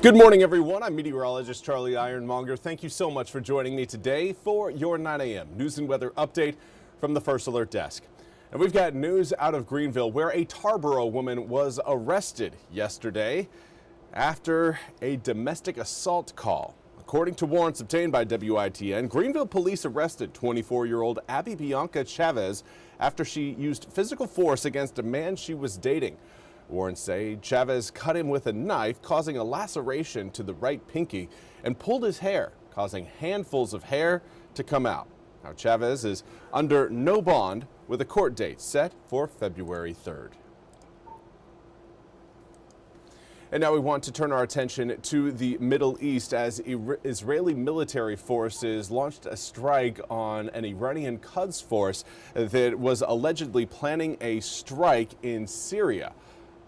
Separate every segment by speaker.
Speaker 1: Good morning, everyone. I'm meteorologist Charlie Ironmonger. Thank you so much for joining me today for your 9 a.m. news and weather update from the First Alert Desk. And we've got news out of Greenville, where a Tarboro woman was arrested yesterday after a domestic assault call. According to warrants obtained by WITN, Greenville police arrested 24-year-old Abby Bianca Chavez after she used physical force against a man she was dating. Warrants say Chavez cut him with a knife, causing a laceration to the right pinky, and pulled his hair, causing handfuls of hair to come out. Now, Chavez is under no bond, with a court date set for February 3rd. And now we want to turn our attention to the Middle East as Israeli military forces launched a strike on an Iranian Quds force that was allegedly planning a strike in Syria.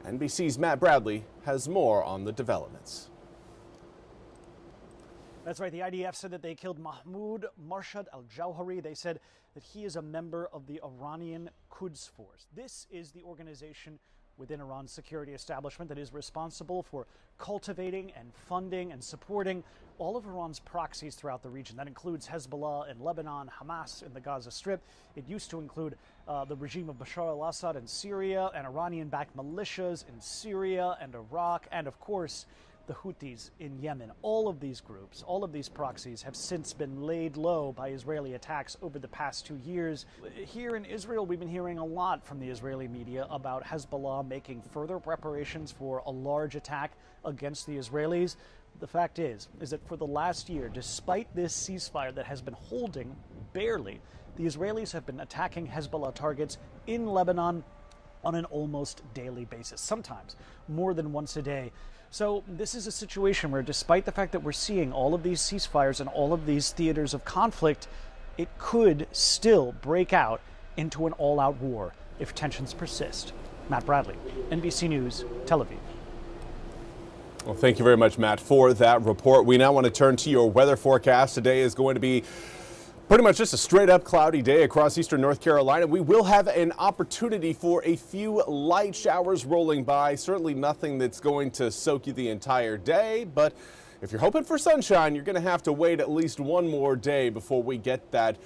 Speaker 1: NBC's Matt Bradley has more on the developments.
Speaker 2: That's right. The IDF said that they killed Mahmoud Marshad al-Jawhari. They said that he is a member of the Iranian Quds Force. This is the organization within Iran's security establishment that is responsible for cultivating and funding and supporting all of Iran's proxies throughout the region. That includes Hezbollah in Lebanon, Hamas in the Gaza Strip. It used to include the regime of Bashar al-Assad in Syria and Iranian-backed militias in Syria and Iraq, and of course the Houthis in Yemen. All of these groups, all of these proxies have since been laid low by Israeli attacks over the past 2 years. Here in Israel, we've been hearing a lot from the Israeli media about Hezbollah making further preparations for a large attack against the Israelis. The fact is that for the last year, despite this ceasefire that has been holding barely, the Israelis have been attacking Hezbollah targets in Lebanon on an almost daily basis, sometimes more than once a day. So this is a situation where, despite the fact that we're seeing all of these ceasefires and all of these theaters of conflict, it could still break out into an all-out war if tensions persist. Matt Bradley, NBC News, Tel Aviv.
Speaker 1: Well, thank you very much, Matt, for that report. We now want to turn to your weather forecast. Today is going to be pretty much just a straight up cloudy day across eastern North Carolina. We will have an opportunity for a few light showers rolling by. Certainly nothing that's going to soak you the entire day, but if you're hoping for sunshine, you're going to have to wait at least one more day before we get that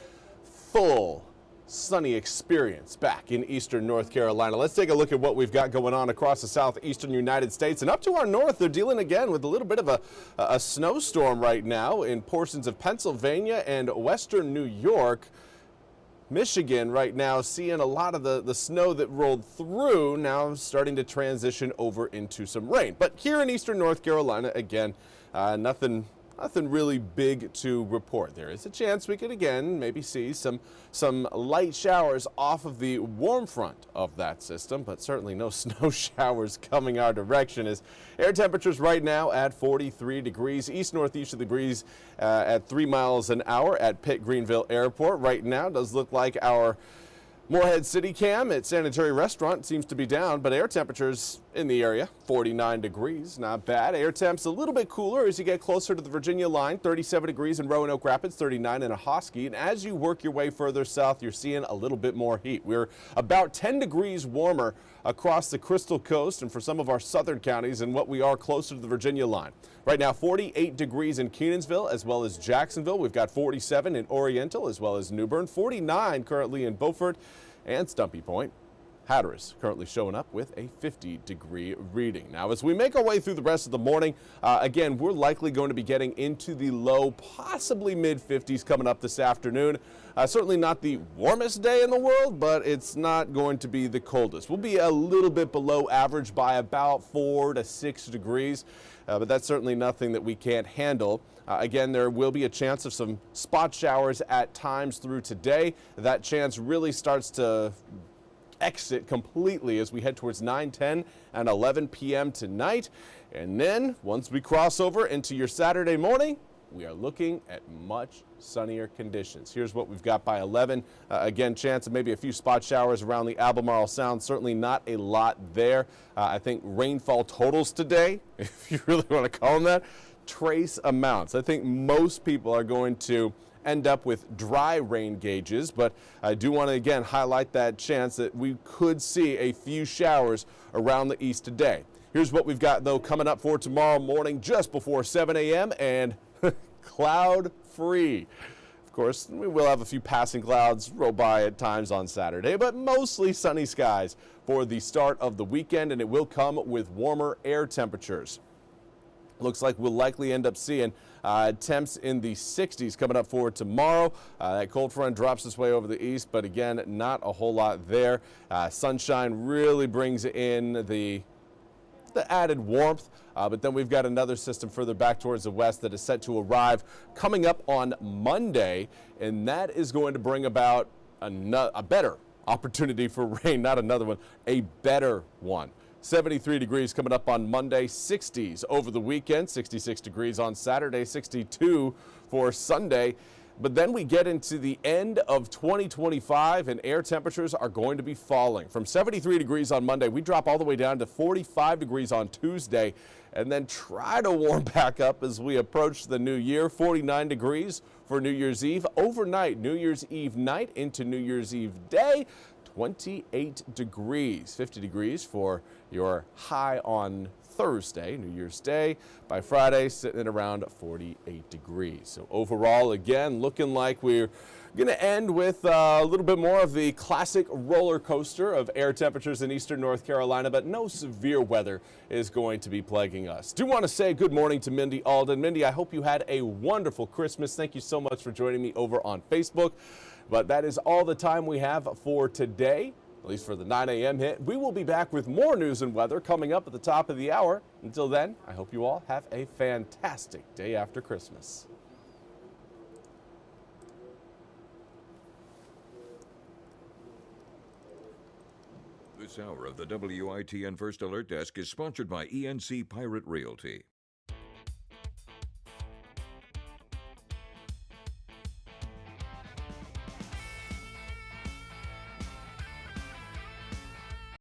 Speaker 1: full sunny experience back in eastern North Carolina. Let's take a look at what we've got going on across the southeastern United States. And up to our north, they're dealing again with a little bit of a snowstorm right now in portions of Pennsylvania and western New York. Michigan right now seeing a lot of the snow that rolled through now starting to transition over into some rain. But here in eastern North Carolina, again, nothing really big to report. There is a chance we could again maybe see some light showers off of the warm front of that system, but certainly no snow showers coming our direction, as air temperatures right now at 43 degrees, east-northeasterly breeze at 3 miles an hour at Pitt Greenville Airport. Right now does look like our Morehead City Cam at Sanitary Restaurant seems to be down, but air temperatures in the area, 49 degrees, not bad. Air temps a little bit cooler as you get closer to the Virginia line, 37 degrees in Roanoke Rapids, 39 in Ahoskie. And as you work your way further south, you're seeing a little bit more heat. We're about 10 degrees warmer across the Crystal Coast and for some of our southern counties than what we are closer to the Virginia line. Right now, 48 degrees in Kenansville as well as Jacksonville. We've got 47 in Oriental as well as New Bern, 49 currently in Beaufort and Stumpy Point. Hatteras currently showing up with a 50-degree reading. Now, as we make our way through the rest of the morning, again, we're likely going to be getting into the low, possibly mid-50s coming up this afternoon. Certainly not the warmest day in the world, but it's not going to be the coldest. We'll be a little bit below average by about 4 to 6 degrees, but that's certainly nothing that we can't handle. Again, there will be a chance of some spot showers at times through today. That chance really starts to exit completely as we head towards 9, 10, and 11 p.m. tonight. And then once we cross over into your Saturday morning, we are looking at much sunnier conditions. Here's what we've got by 11. Again, chance of maybe a few spot showers around the Albemarle Sound. Certainly not a lot there. I think rainfall totals today, if you really want to call them that, trace amounts. I think most people are going to end up with dry rain gauges, but I do want to again highlight that chance that we could see a few showers around the east today. Here's what we've got, though, coming up for tomorrow morning just before 7 a.m. and cloud free. Of course, we will have a few passing clouds roll by at times on Saturday, but mostly sunny skies for the start of the weekend, and it will come with warmer air temperatures. Looks like we'll likely end up seeing temps in the 60s coming up for tomorrow. That cold front drops its way over the east, but again, not a whole lot there. Sunshine really brings in the added warmth, but then we've got another system further back towards the west that is set to arrive coming up on Monday, and that is going to bring about a better opportunity for rain, not another one, a better one. 73 degrees coming up on Monday, 60s over the weekend, 66 degrees on Saturday, 62 for Sunday. But then we get into the end of 2025 and air temperatures are going to be falling. From 73 degrees on Monday, we drop all the way down to 45 degrees on Tuesday and then try to warm back up as we approach the new year. 49 degrees for New Year's Eve. Overnight, New Year's Eve night into New Year's Eve day, 28 degrees. 50 degrees for your high on Thursday, New Year's Day. By Friday, sitting at around 48 degrees. So overall, again, looking like we're going to end with a little bit more of the classic roller coaster of air temperatures in eastern North Carolina, but no severe weather is going to be plaguing us. Do want to say good morning to Mindy Alden. Mindy, I hope you had a wonderful Christmas. Thank you so much for joining me over on Facebook. But that is all the time we have for today, at least for the 9 a.m. hit. We will be back with more news and weather coming up at the top of the hour. Until then, I hope you all have a fantastic day after Christmas.
Speaker 3: This hour of the WITN First Alert Desk is sponsored by ENC Pirate Realty.